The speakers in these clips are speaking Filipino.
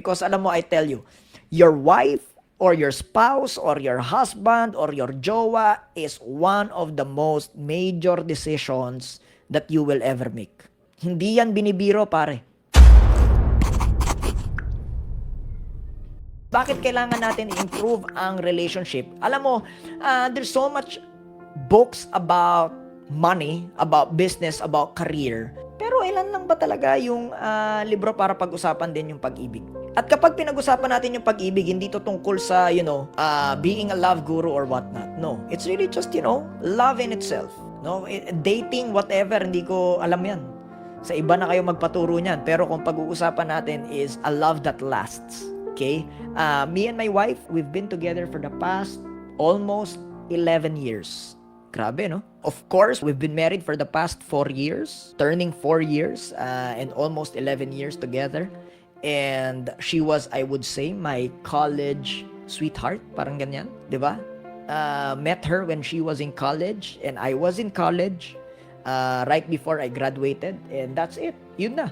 Because alam mo, I tell you, your wife or your spouse or your husband or your jowa is one of the most major decisions that you will ever make. Hindi yan binibiro, pare. Bakit kailangan natin i-improve ang relationship? Alam mo, there's so much books about money, about business, about career. Pero ilan lang ba talaga yung libro para pag-usapan din yung pag-ibig? At kapag pinag-usapan natin yung pag-ibig, hindi to tungkol sa, being a love guru or whatnot. No, it's really just, love in itself. No, dating, whatever, hindi ko alam yan. Sa iba na kayo magpaturo niyan. Pero kung pag-uusapan natin is a love that lasts. Okay? Me and my wife, we've been together for the past almost 11 years. Grabe, no? Of course, we've been married for the past 4 years, turning 4 years, and almost 11 years together. And she was, I would say, my college sweetheart, parang ganyan, di ba? Met her when she was in college, and I was in college right before I graduated, and that's it. Yun na.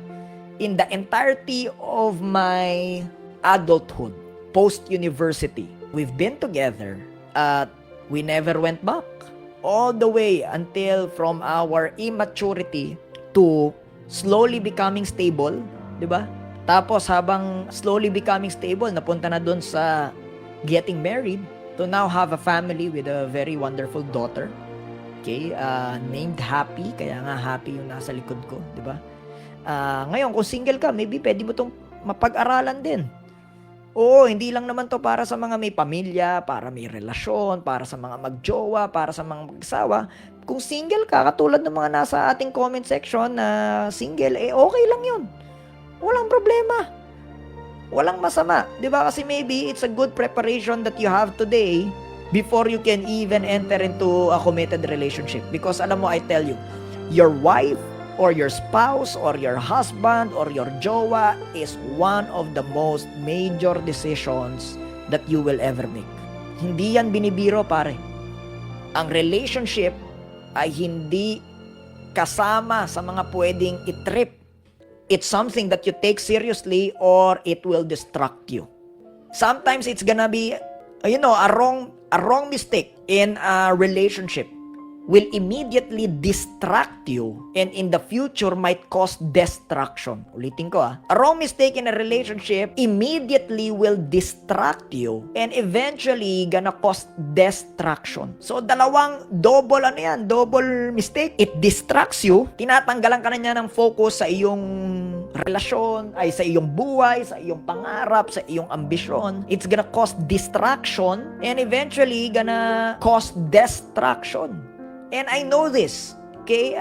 In the entirety of my adulthood, post-university, we've been together. We never went back. All the way until from our immaturity to slowly becoming stable, di ba? Tapos habang slowly becoming stable, napunta na doon sa getting married to now have a family with a very wonderful daughter. Okay, named Happy, kaya nga Happy yung nasa likod ko, di ba? Ngayon, kung single ka, maybe pwede mo tong mapag-aralan din. Oo, hindi lang naman to para sa mga may pamilya, para may relasyon, para sa mga magjowa, para sa mga mag-asawa. Kung single ka, katulad ng mga nasa ating comment section na single, okay lang yun. Walang problema. Walang masama. Diba? Kasi maybe it's a good preparation that you have today before you can even enter into a committed relationship. Because alam mo, I tell you, your wife or your spouse or your husband or your jowa is one of the most major decisions that you will ever make. Hindi yan binibiro, pare. Ang relationship ay hindi kasama sa mga pwedeng itrip. It's something that you take seriously or it will distract you. Sometimes it's gonna be, a wrong mistake in a relationship will immediately distract you and in the future might cause destruction. Ulitin ko A wrong mistake in a relationship immediately will distract you and eventually gonna cause destruction. So double mistake. It distracts you. Tinatanggalan ka na niya ng focus sa iyong relasyon, sa iyong buhay, sa iyong pangarap, sa iyong ambisyon. It's gonna cause distraction and eventually gonna cause destruction. And I know this, okay?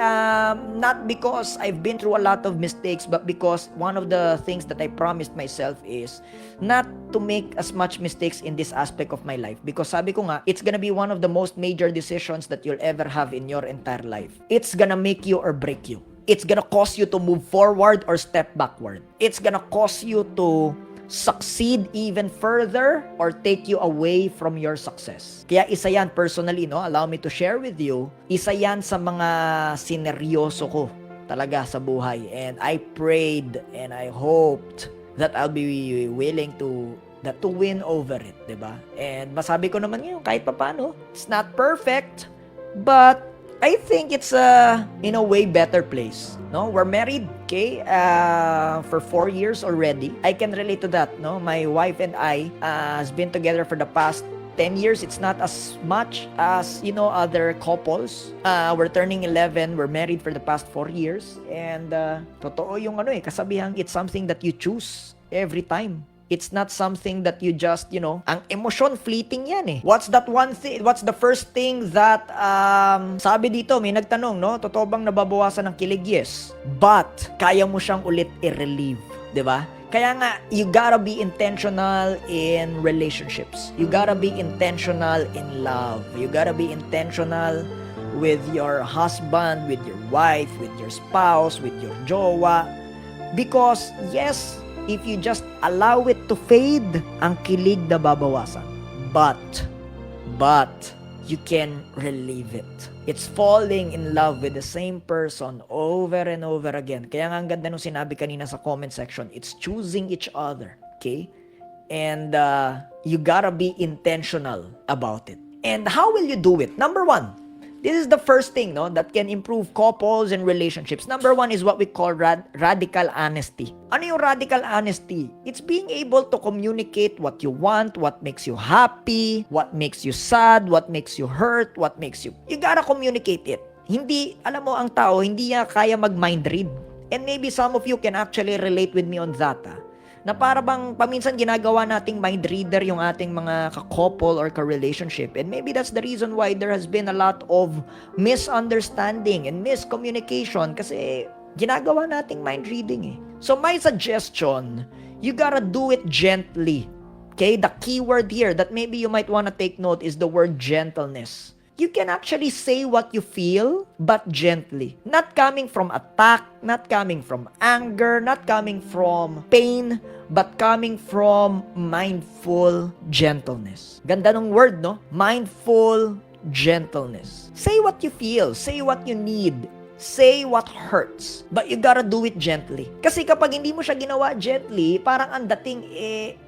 Not because I've been through a lot of mistakes, but because one of the things that I promised myself is not to make as much mistakes in this aspect of my life. Because sabi ko nga, it's gonna be one of the most major decisions that you'll ever have in your entire life. It's gonna make you or break you. It's gonna cause you to move forward or step backward. It's gonna cause you to succeed even further or take you away from your success. Kaya isa yan personally, allow me to share with you, isa yan sa mga sineryoso ko talaga sa buhay. And I prayed and I hoped that I'll be willing to win over it, diba? And masabi ko naman ngayon, kahit papano, it's not perfect, but I think it's in a way better place. No, we're married, okay, for 4 years already. I can relate to that. No, my wife and I has been together for the past 10 years. It's not as much as other couples. We're turning 11. We're married for the past 4 years, and totoo yung kasabihan. It's something that you choose every time. It's not something that you just, ang emosyon fleeting yan What's that one thing, what's the first thing that, sabi dito, may nagtanong, totoo bang nababawasan ng kilig? Yes. But, kaya mo siyang ulit i-relieve, di ba? Kaya nga, you gotta be intentional in relationships. You gotta be intentional in love. You gotta be intentional with your husband, with your wife, with your spouse, with your jowa. Because, yes, if you just allow it to fade, ang kilig na babawasan. But, you can relieve it. It's falling in love with the same person over and over again. Kaya nga ang ganda nung sinabi kanina sa comment section, it's choosing each other. Okay? And you gotta be intentional about it. And how will you do it? Number one, this is the first thing, no, that can improve couples and relationships. Number one is what we call radical honesty. Ano yung radical honesty? It's being able to communicate what you want, what makes you happy, what makes you sad, what makes you hurt, what makes you... You gotta communicate it. Hindi, alam mo, ang tao, hindi niya kaya mag-mind read. And maybe some of you can actually relate with me on that, na para bang paminsan ginagawa nating mind reader yung ating mga ka-couple or ka-relationship. And maybe that's the reason why there has been a lot of misunderstanding and miscommunication kasi ginagawa nating mind reading eh. So my suggestion, you gotta do it gently. Okay? The key word here that maybe you might wanna take note is the word gentleness. You can actually say what you feel, but gently. Not coming from attack, not coming from anger, not coming from pain, but coming from mindful gentleness. Ganda ng word, no? Mindful gentleness. Say what you feel, say what you need, say what hurts, but you gotta do it gently. Kasi kapag hindi mo siya ginawa gently, parang ang dating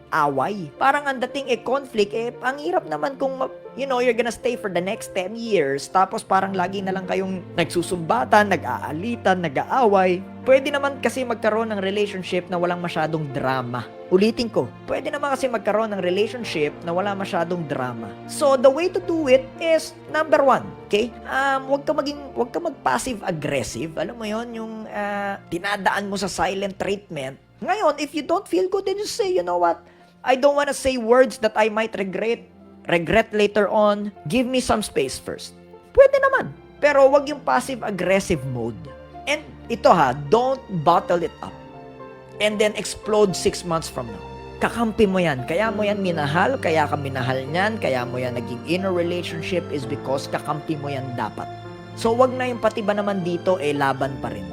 away. Parang ang dating conflict, ang hirap naman kung, you're gonna stay for the next 10 years, tapos parang lagi na lang kayong nagsusumbatan, nag-aalitan, nag-aaway. Pwede naman kasi magkaroon ng relationship na walang masyadong drama. Ulitin ko, pwede naman kasi magkaroon ng relationship na wala masyadong drama. So, the way to do it is, number one, okay? Huwag ka mag-passive-aggressive. Alam mo yon, yung dinadaan mo sa silent treatment. Ngayon, if you don't feel good, then just say, you know what? I don't wanna say words that I might regret later on. Give me some space first. Pwede naman. Pero wag yung passive-aggressive mode. And ito don't bottle it up. And then explode 6 months from now. Kakampi mo yan. Kaya mo yan minahal, kaya ka minahal niyan, kaya mo yan naging inner relationship is because kakampi mo yan dapat. So wag na yung pati ba naman dito, laban pa rin.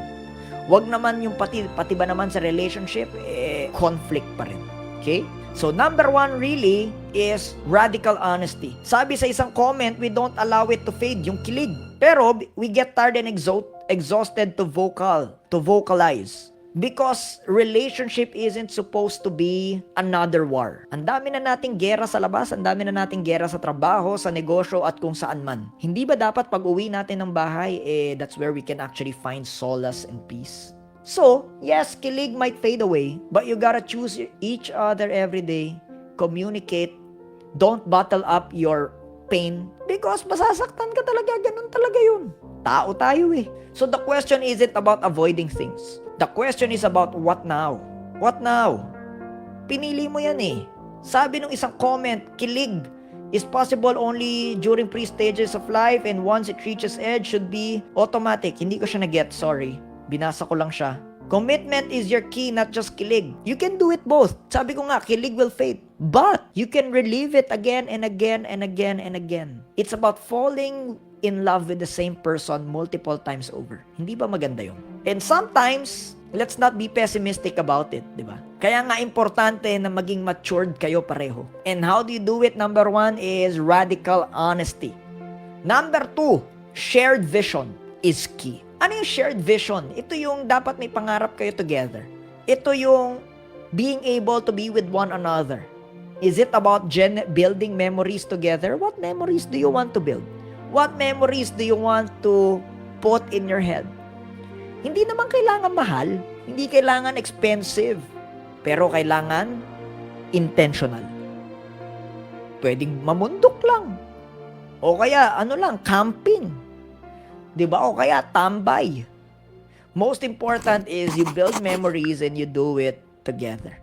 Wag naman yung pati ba naman sa relationship, conflict pa rin. Okay? So, number one really is radical honesty. Sabi sa isang comment, we don't allow it to fade, yung kilig. Pero, we get tired and exhausted to vocalize. Because relationship isn't supposed to be another war. Ang dami na nating gera sa labas, ang dami na nating gera sa trabaho, sa negosyo, at kung saan man. Hindi ba dapat pag uwi natin ng bahay, that's where we can actually find solace and peace? So, yes, kilig might fade away, but you gotta choose each other every day, communicate, don't bottle up your pain, because masasaktan ka talaga, ganun talaga yun. Tao tayo eh. So the question isn't about avoiding things. The question is about what now? What now? Pinili mo yan eh. Sabi nung isang comment, kilig is possible only during pre-stages of life and once it reaches edge should be automatic. Hindi ko siya na-get, sorry. Binasa ko lang siya. Commitment is your key, not just kilig. You can do it both. Sabi ko nga, kilig will fade. But you can relive it again and again and again and again. It's about falling in love with the same person multiple times over. Hindi ba maganda yun? And sometimes, let's not be pessimistic about it, di ba? Kaya nga importante na maging matured kayo pareho. And how do you do it? Number one is radical honesty. Number two, shared vision is key. Ano yung shared vision? Ito yung dapat may pangarap kayo together. Ito yung being able to be with one another. Is it about building memories together? What memories do you want to build? What memories do you want to put in your head? Hindi naman kailangan mahal. Hindi kailangan expensive. Pero kailangan intentional. Pwedeng mamundok lang. O kaya, camping. Diba? O kaya tambay. Most important is you build memories and you do it together.